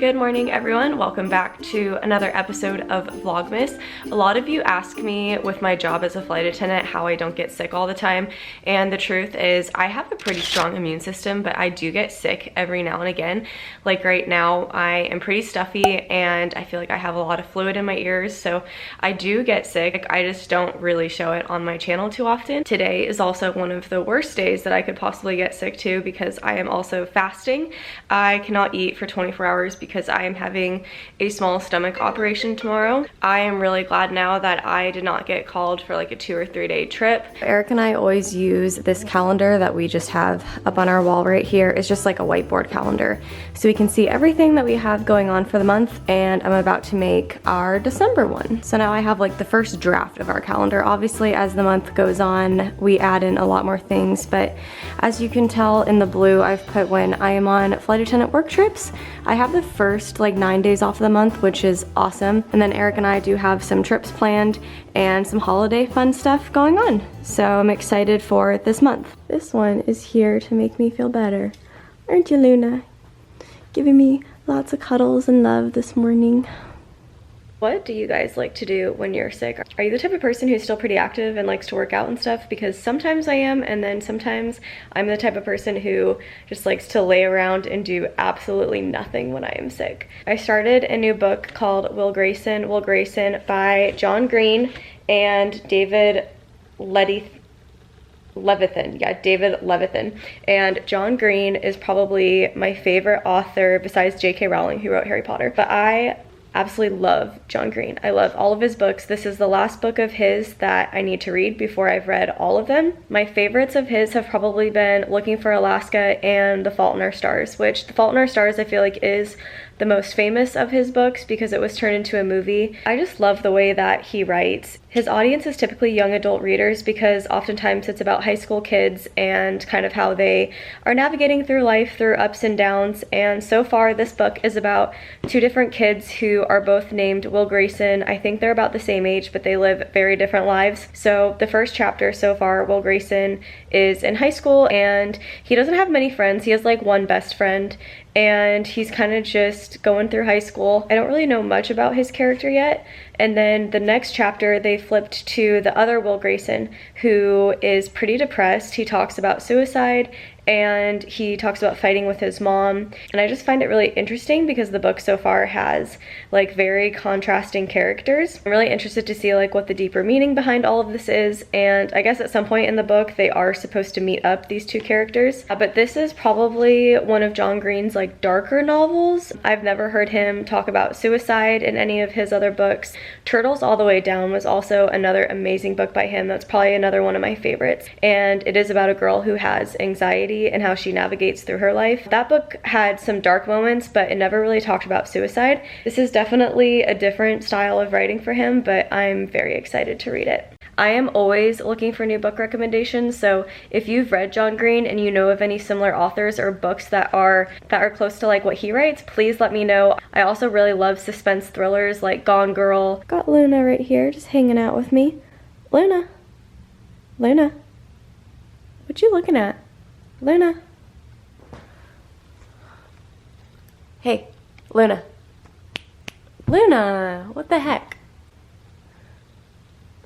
Good morning, everyone. Welcome back to another episode of Vlogmas. A lot of you ask me with my job as a flight attendant how I don't get sick all the time, and the truth is I have a pretty strong immune system, but I do get sick every now and again. Like right now, I am pretty stuffy and I feel like I have a lot of fluid in my ears, so I do get sick. I just don't really show it on my channel too often. Today is also one of the worst days that I could possibly get sick to because I am also fasting. I cannot eat for 24 hours because I am having a small stomach operation tomorrow. I am really glad now that I did not get called for like a 2 or 3 day trip. Eric and I always use this calendar that we just have up on our wall right here. It's just like a whiteboard calendar. So we can see everything that we have going on for the month, and I'm about to make our December one. So now I have like the first draft of our calendar. Obviously, as the month goes on, we add in a lot more things, but as you can tell in the blue, I've put when I am on flight attendant work trips. I have the first like 9 days off of the month, which is awesome. And then Eric and I do have some trips planned and some holiday fun stuff going on. So I'm excited for this month. This one is here to make me feel better. Aren't you, Luna? Giving me lots of cuddles and love this morning. What do you guys like to do when you're sick? Are you the type of person who's still pretty active and likes to work out and stuff? Because sometimes I am, and then sometimes I'm the type of person who just likes to lay around and do absolutely nothing when I am sick. I started a new book called Will Grayson by John Green and David Levithan. David Levithan. And John Green is probably my favorite author besides J.K. Rowling, who wrote Harry Potter. But I absolutely love John Green. I love all of his books. This is the last book of his that I need to read before I've read all of them. My favorites of his have probably been Looking for Alaska and The Fault in Our Stars, which The Fault in Our Stars I feel like is the most famous of his books because it was turned into a movie. I just love the way that he writes. His audience is typically young adult readers because oftentimes it's about high school kids and kind of how they are navigating through life through ups and downs. And so far this book is about 2 different kids who are both named Will Grayson. I think they're about the same age, but they live very different lives. So the first chapter so far, Will Grayson is in high school and he doesn't have many friends. He has like one best friend, and he's kind of just going through high school. I don't really know much about his character yet. And then the next chapter, they flipped to the other Will Grayson, who is pretty depressed. He talks about suicide and he talks about fighting with his mom. And I just find it really interesting because the book so far has like very contrasting characters. I'm really interested to see like what the deeper meaning behind all of this is. And I guess at some point in the book, they are supposed to meet up, these 2 characters. But this is probably one of John Green's like darker novels. I've never heard him talk about suicide in any of his other books. Turtles All the Way Down was also another amazing book by him. That's probably another one of my favorites. And it is about a girl who has anxiety and how she navigates through her life. That book had some dark moments, but it never really talked about suicide. This is definitely a different style of writing for him, but I'm very excited to read it. I am always looking for new book recommendations, so if you've read John Green and you know of any similar authors or books that are close to like what he writes, please let me know. I also really love suspense thrillers like Gone Girl. Got Luna right here just hanging out with me. Luna. Luna. What you looking at? Luna. Hey, Luna. Luna, what the heck?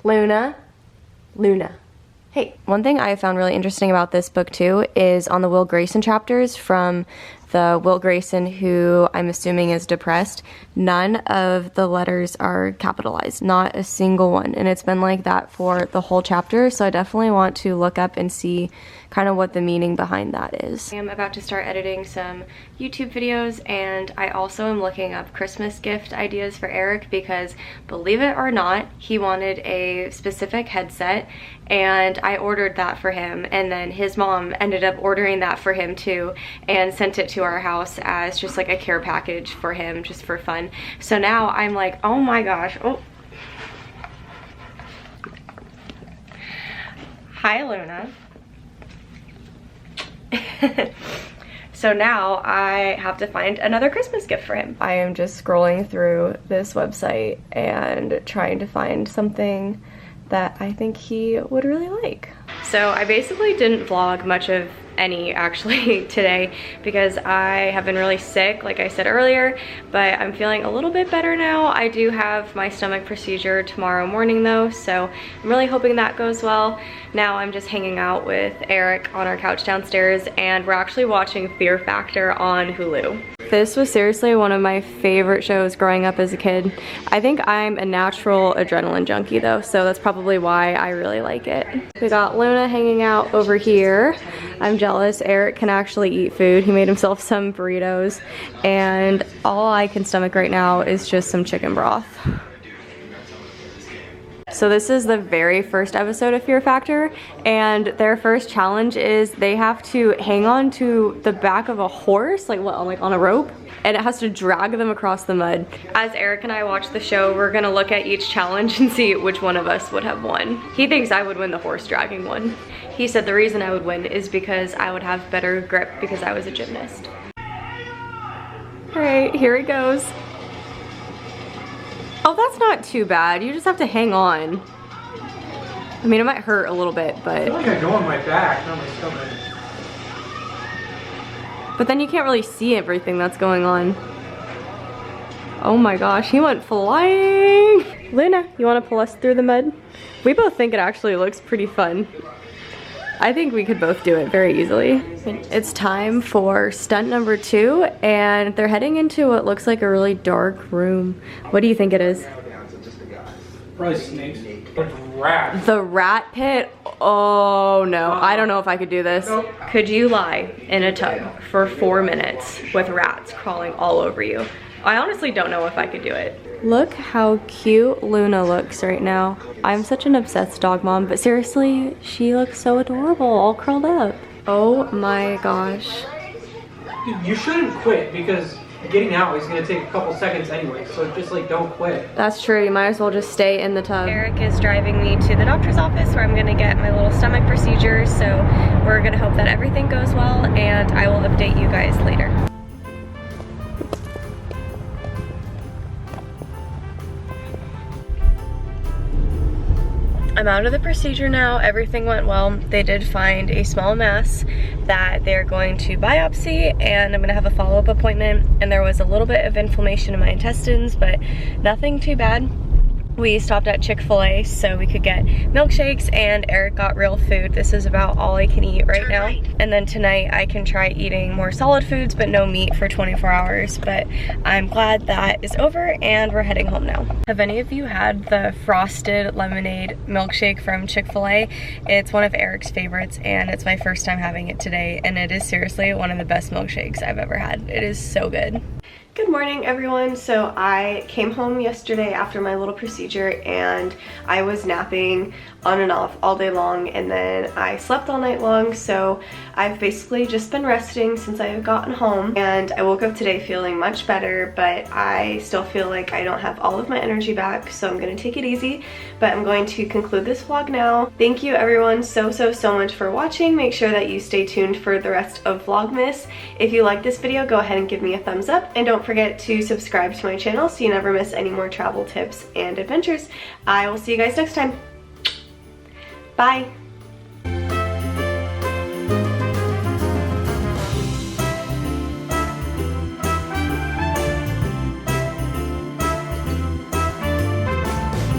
Luna. Luna. Hey, one thing I found really interesting about this book too is on the Will Grayson chapters from the Will Grayson who I'm assuming is depressed, none of the letters are capitalized, not a single one, and it's been like that for the whole chapter, so I definitely want to look up and see kind of what the meaning behind that is. I am about to start editing some YouTube videos, and I also am looking up Christmas gift ideas for Eric because, believe it or not, he wanted a specific headset, and I ordered that for him, and then his mom ended up ordering that for him too and sent it to our house as just like a care package for him, just for fun. So now I'm like, oh my gosh. Oh, hi Luna. So now I have to find another Christmas gift for him. I am just scrolling through this website and trying to find something that I think he would really like. So I basically didn't vlog much of any actually today because I have been really sick, like I said earlier, but I'm feeling a little bit better now. I do have my stomach procedure tomorrow morning though, so I'm really hoping that goes well. Now I'm just hanging out with Eric on our couch downstairs, and we're actually watching Fear Factor on Hulu. This was seriously one of my favorite shows growing up as a kid. I think I'm a natural adrenaline junkie though, so that's probably why I really like it. We got Luna hanging out over here. I'm jealous. Eric can actually eat food. He made himself some burritos, and all I can stomach right now is just some chicken broth. So this is the very first episode of Fear Factor, and their first challenge is they have to hang on to the back of a horse, like what, on a rope? And it has to drag them across the mud. As Eric and I watch the show, we're gonna look at each challenge and see which one of us would have won. He thinks I would win the horse dragging one. He said the reason I would win is because I would have better grip because I was a gymnast. All right, here he goes. Oh, that's not too bad. You just have to hang on. I mean, it might hurt a little bit, but... I feel like I go on my back, not my stomach. But then you can't really see everything that's going on. Oh my gosh, he went flying! Luna, you want to pull us through the mud? We both think it actually looks pretty fun. I think we could both do it very easily. It's time for stunt number 2, and they're heading into what looks like a really dark room. What do you think it is? Probably snakes. Rats. The rat pit? Oh no, I don't know if I could do this. Nope. Could you lie in a tub for 4 minutes with rats crawling all over you? I honestly don't know if I could do it. Look how cute Luna looks right now. I'm such an obsessed dog mom, but seriously, she looks so adorable, all curled up. Oh my gosh. You shouldn't quit because getting out is going to take a couple seconds anyway, so just like don't quit. That's true, you might as well just stay in the tub. Eric is driving me to the doctor's office where I'm going to get my little stomach procedure, so we're going to hope that everything goes well, and I will update you guys later. I'm out of the procedure now. Everything went well. They did find a small mass that they're going to biopsy, and I'm gonna have a follow-up appointment, and there was a little bit of inflammation in my intestines, but nothing too bad. We stopped at Chick-fil-A so we could get milkshakes, and Eric got real food. This is about all I can eat right now. And then tonight I can try eating more solid foods but no meat for 24 hours. But I'm glad that is over and we're heading home now. Have any of you had the frosted lemonade milkshake from Chick-fil-A? It's one of Eric's favorites, and it's my first time having it today, and it is seriously one of the best milkshakes I've ever had. It is so good. Good morning, everyone. So I came home yesterday after my little procedure, and I was napping on and off all day long, and then I slept all night long, so I've basically just been resting since I've gotten home, and I woke up today feeling much better, but I still feel like I don't have all of my energy back, so I'm gonna take it easy, but I'm going to conclude this vlog now. Thank you everyone so much for watching. Make sure that you stay tuned for the rest of Vlogmas. If you like this video, go ahead and give me a thumbs up, and don't forget to subscribe to my channel so you never miss any more travel tips and adventures. I will see you guys next time. Bye.